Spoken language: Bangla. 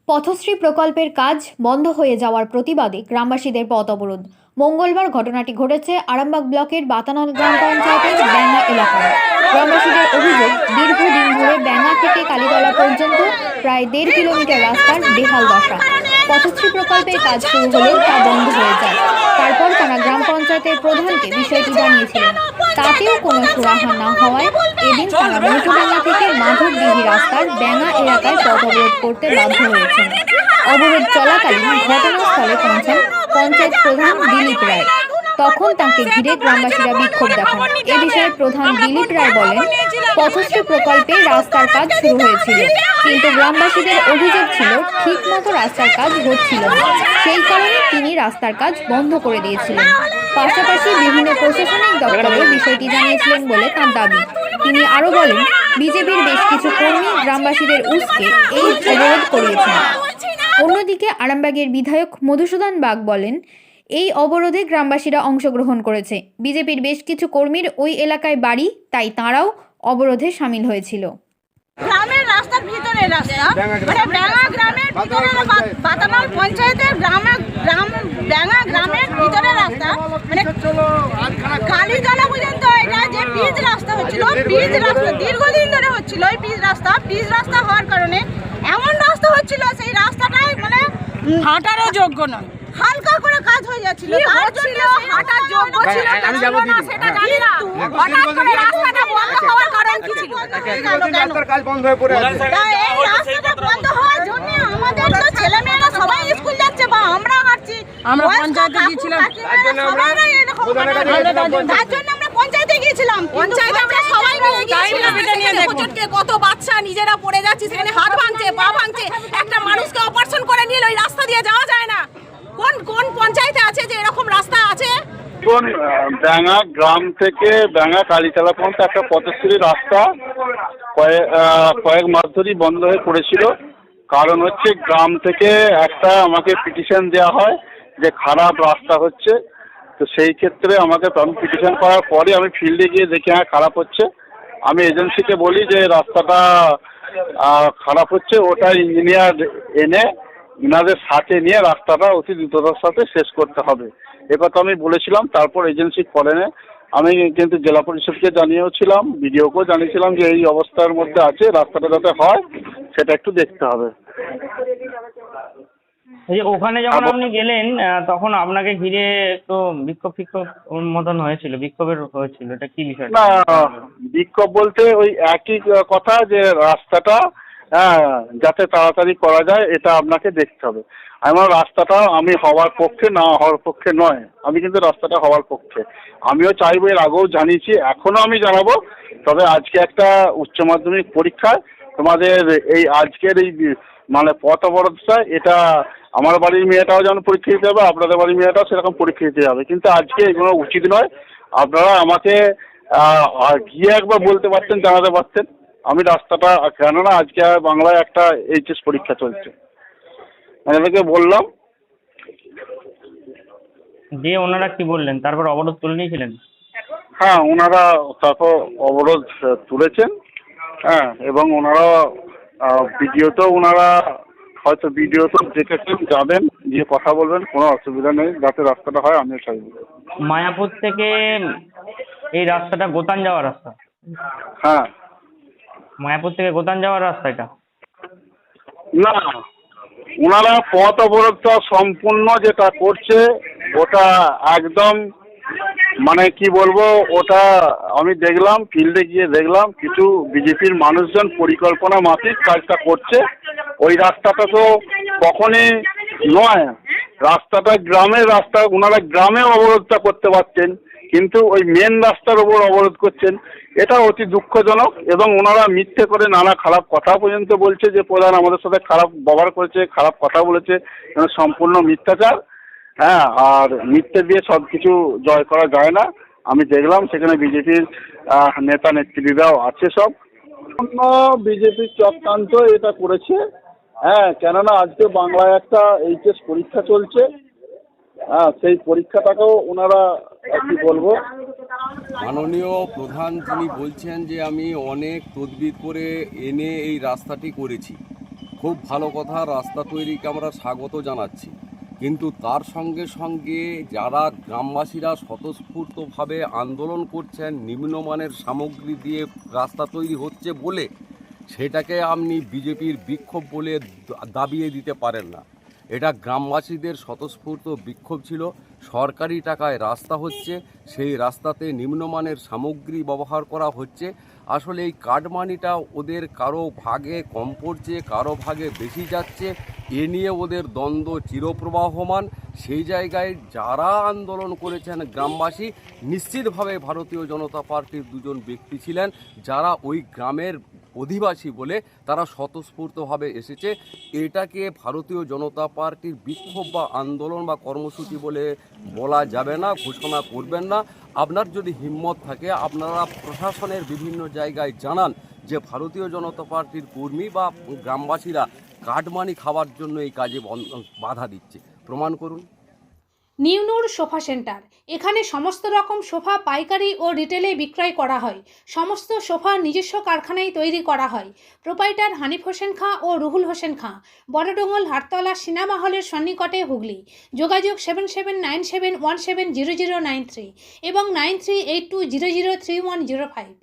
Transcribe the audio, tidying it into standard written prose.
পথশ্রী প্রকল্পের কাজ বন্ধ হয়ে যাওয়ার প্রতিবাদে গ্রামবাসীদের পথ অবরোধ। মঙ্গলবার ঘটনাটি ঘটেছে আরামবাগ ব্লকের বাতানল গ্রাম পঞ্চায়েতের ব্যাঙ্গা এলাকায়। গ্রামবাসীদের অভিযোগ, দীর্ঘদিন ধরে ব্যাঙ্গা থেকে কালীতলা পর্যন্ত প্রায় 1.5 কিলোমিটার রাস্তার বেহাল দশা। পথশ্রী প্রকল্পের কাজ শুরু হলেও তা বন্ধ হয়ে যায়। তারপর তারা গ্রাম পঞ্চায়েতের প্রধানকে বিষয়টি জানিয়েছিলেন, তাতেও কোনো সুরাহা না হওয়ায় এদিন তারা মৌজুডাঙ্গা থেকে মাধবদিঘি রাস্তার ব্যাঙ্গা এলাকায় পথ অবরোধ করতে বাধ্য হয়েছেন। অবরোধ চলাকালীন ঘটনাস্থলে পৌঁছান পঞ্চায়েত প্রধান দিলীপ রায়। তখন তাকে ঘিরে গ্রামবাসীরা বিক্ষোভ দেখান। এ বিষয়ে প্রধান দিলীপ রায় বলেন, পথশ্রী প্রকল্পে রাস্তার কাজ শুরু হয়েছিল, কিন্তু গ্রামবাসীদের অভিযোগ ছিল ঠিকমতো রাস্তার কাজ হচ্ছিল না, সেই কারণে তিনি রাস্তার কাজ বন্ধ করে দিয়েছিলেন। পাশাপাশি বিভিন্ন প্রশাসনিক দপ্তরে বিষয়টি জানিয়েছিলেন বলে তার দাবি। তিনি আরো বলেন, বিজেপির বেশ কিছু কর্মী গ্রামবাসীদের উস্কে এই অবরোধ করিয়েছেন। অন্যদিকে আরামবাগের বিধায়ক মধুসূদন বাগ বলেন, এই অবরোধে গ্রামবাসীরা অংশগ্রহণ করেছে। বিজেপির বেশ কিছু কর্মীর ওই এলাকায় বাড়ি, তাই তাঁরাও অবরোধে সামিল হয়েছিল। গ্রামের রাস্তার ভিতরে রাস্তা, মানে ব্যাঙ্গা গ্রামের ভিতরে, বাতানল পঞ্চায়েতের ব্যাঙ্গা গ্রামের ভিতরে রাস্তা, মানে কালীতলা পর্যন্ত এটা যে পিচ রাস্তা হচ্ছিল, পিচ রাস্তা দীর্ঘদিন ধরে হচ্ছিল। ওই পিচ রাস্তা হওয়ার কারণে এমন রাস্তা হচ্ছিল, সেই রাস্তাটাই মানে হাঁটারও যোগ্য নয়, হালকা করে কাজ হয়ে যাচ্ছিল। তার জন্য হাঁটার যোগ্য ছিল না সেটা জানি না। হঠাৎ করে রাস্তাটা বন্ধ হওয়ার কারণ কি ছিল? রাস্তার কাজ বন্ধ হয়ে পড়ে আছে। এই রাস্তাটা বন্ধ হওয়ার জন্য আমাদের তো ছেলেমেয়েরা সবাই স্কুল যাচ্ছে বা আমরা হাঁটছি। আমরা পঞ্চায়েতে গিয়েছিলাম, তার জন্য আমরা পঞ্চায়েতে গিয়েছিলাম। পঞ্চায়েতে আমরা সবাই মিলে গিয়েছিলাম। কত বাচ্চা নিজেরা পড়ে যাচ্ছে, সেখানে হাত ভাঙছে, পা ভাঙছে। একটা মানুষকে অপারেশন করে নিয়ে ওই রাস্তা দিয়ে যাওয়া যায় না। কোন পঞ্চায়েতে আছে যে এরকম রাস্তা আছে? ব্যাঙ্গা গ্রাম থেকে ব্যাঙ্গা কালীতলা পর্যন্ত একটা পথশ্রী রাস্তা কয়েক মাস ধরেই বন্ধ হয়ে পড়েছিল। কারণ হচ্ছে গ্রাম থেকে একটা আমাকে পিটিশন দেওয়া হয় যে খারাপ রাস্তা হচ্ছে। তো সেই ক্ষেত্রে আমাকে পিটিশন করার পরে আমি ফিল্ডে গিয়ে দেখি হ্যাঁ খারাপ হচ্ছে। আমি এজেন্সিকে বলি যে রাস্তাটা খারাপ হচ্ছে, ওটা ইঞ্জিনিয়ার এনে ইনাদের সাথে নিয়ে রাস্তাটা অতি দ্রুততার সাথে শেষ করতে হবে, এ কথা আমি বলেছিলাম। তারপর এজেন্সি করেনে আমি কিন্তু জেলা পরিষদকে জানিয়েওছিলাম, বিডিওকেও জানিয়েছিলাম যে এই অবস্থার মধ্যে আছে, রাস্তাটা যাতে হয় সেটা একটু দেখতে হবে। এই যে ওখানে যখন আপনি গেলেন তখন আপনাকে ঘিরে একটু বিক্ষোভ মতন হয়েছিল, বিক্ষোভের হয়েছিল, এটা কি বিষয়? না, বিক্ষোভ বলতে ওই একই কথা যে রাস্তাটা যাতে তাড়াতাড়ি করা যায় এটা আপনাকে দেখতে হবে। আমার রাস্তাটা আমি হওয়ার পক্ষে না হওয়ার পক্ষে নয়, আমি কিন্তু রাস্তাটা হওয়ার পক্ষে। আমিও চাইবো, এর আগেও জানিয়েছি, এখনো আমি জানাবো। তবে আজকে একটা উচ্চ মাধ্যমিক পরীক্ষায় তোমাদের এই আজকের এই মানে পথ অবরোধটা, এটা আমার বাড়ির মেয়েটাও যেন পরীক্ষা দিতে যাবে, আপনাদের বাড়ির মেয়েটাও সেরকম পরীক্ষা দিতে যাবে। কিন্তু আজকে এগুলো উচিত নয়। আপনারা আমাকে গিয়ে একবার বলতে পারতেন, জানাতে পারতেন। আমি রাস্তাটা, কেননা আজকে বাংলায় একটা এইচএস পরীক্ষা চলছে, এদেরকে বললাম। দিয়ে ওনারা কি বললেন? তারপর অবরোধ তুলে নিয়েছিলেন? হ্যাঁ, ওনারা তারপর অবরোধ তুলেছেন। হ্যাঁ, এবং ওনারা ভিডিওতেও ওনারা হয়তো ভিডিওতেও দেখেছেন, যাবেন, গিয়ে কথা বলবেন, কোনো অসুবিধা নেই, যাতে রাস্তাটা হয় আমিও চাইব। মায়াপুর থেকে এই রাস্তাটা গোতান যাওয়ার রাস্তা? হ্যাঁ, মায়াপুর থেকে গোতান যাওয়ার রাস্তা এটা? না, ওনারা পথ অবরোধটা সম্পূর্ণ যেটা করছে ওটা একদম মানে কি বলবো, ওটা আমি দেখলাম, ফিল্ডে গিয়ে দেখলাম কিছু বিজেপির মানুষজন পরিকল্পনা মাফিক কাজটা করছে। ওই রাস্তাটা তো কখনই নয়, রাস্তাটা গ্রামের রাস্তা, ওনারা গ্রামে অবরোধটা করতে পারতেন, কিন্তু ওই মেন রাস্তার ওপর অবরোধ করছেন। এটা অতি দুঃখজনক। এবং ওনারা মিথ্যে করে নানা খারাপ কথা পর্যন্ত বলছে যে প্রধান আমাদের সাথে খারাপ ব্যবহার করেছে, খারাপ কথা বলেছে, সম্পূর্ণ মিথ্যাচার। হ্যাঁ, আর মিথ্যে দিয়ে সব কিছু জয় করা যায় না। আমি দেখলাম সেখানে বিজেপির নেতা নেত্রীরাও আছে, সব বিজেপির চক্রান্ত এটা করেছে। হ্যাঁ, কেননা আজকে বাংলায় একটা এইচএস পরীক্ষা চলছে। হ্যাঁ, সেই পরীক্ষাটাকেও ওনারা কি বলবো, মাননীয় প্রধান তিনি বলছেন যে আমি অনেক তদবির করে এনে এই রাস্তাটি করেছি, খুব ভালো কথা, রাস্তা তৈরিকে আমরা স্বাগত জানাচ্ছি, কিন্তু তার সঙ্গে সঙ্গে যারা গ্রামবাসীরা স্বতঃস্ফূর্তভাবে আন্দোলন করছেন নিম্নমানের সামগ্রী দিয়ে রাস্তা তৈরি হচ্ছে বলে, সেটাকে আপনি বিজেপির বিক্ষোভ বলে দাবিয়ে দিতে পারেন না। এটা গ্রামবাসীদের স্বতঃস্ফূর্ত বিক্ষোভ ছিল। সরকারি টাকায় রাস্তা হচ্ছে, সেই রাস্তাতে নিম্নমানের সামগ্রী ব্যবহার করা হচ্ছে। আসলে এই কাটমানিটা ওদের কারো ভাগে কম পড়ছে, কারো ভাগে বেশি যাচ্ছে, এ নিয়ে ওদের দ্বন্দ্ব চিরপ্রবাহমান। সেই জায়গায় যারা আন্দোলন করেছেন গ্রামবাসী, নিশ্চিতভাবে ভারতীয় জনতা পার্টির দুজন ব্যক্তি ছিলেন যারা ওই গ্রামের অধিবাসী বলে তারা স্বতঃস্ফূর্তভাবে এসেছে। এটাকে ভারতীয় জনতা পার্টির বিক্ষোভ বা আন্দোলন বা কর্মসূচি বলে বলা যাবে না, ঘোষণা করবেন না। আপনার যদি হিম্মত থাকে আপনারা প্রশাসনের বিভিন্ন জায়গায় জানান যে ভারতীয় জনতা পার্টির কর্মী বা গ্রামবাসীরা কাটমানি খাওয়ার জন্য এই কাজে বাধা দিচ্ছে, প্রমাণ করুন। নিউনুর সোফা সেন্টার, এখানে সমস্ত রকম সোফা পাইকারি ও রিটেলে বিক্রয় করা হয়। সমস্ত সোফা নিজস্ব কারখানায় তৈরি করা হয়। প্রোপাইটার হানিফ হোসেন খাঁ ও রুহুল হোসেন খাঁ, বড়ডোঙ্গল হাটতলা সিনেমা হলের সন্নিকটে, হুগলি। যোগাযোগ 7797170093 এবং 9382003105।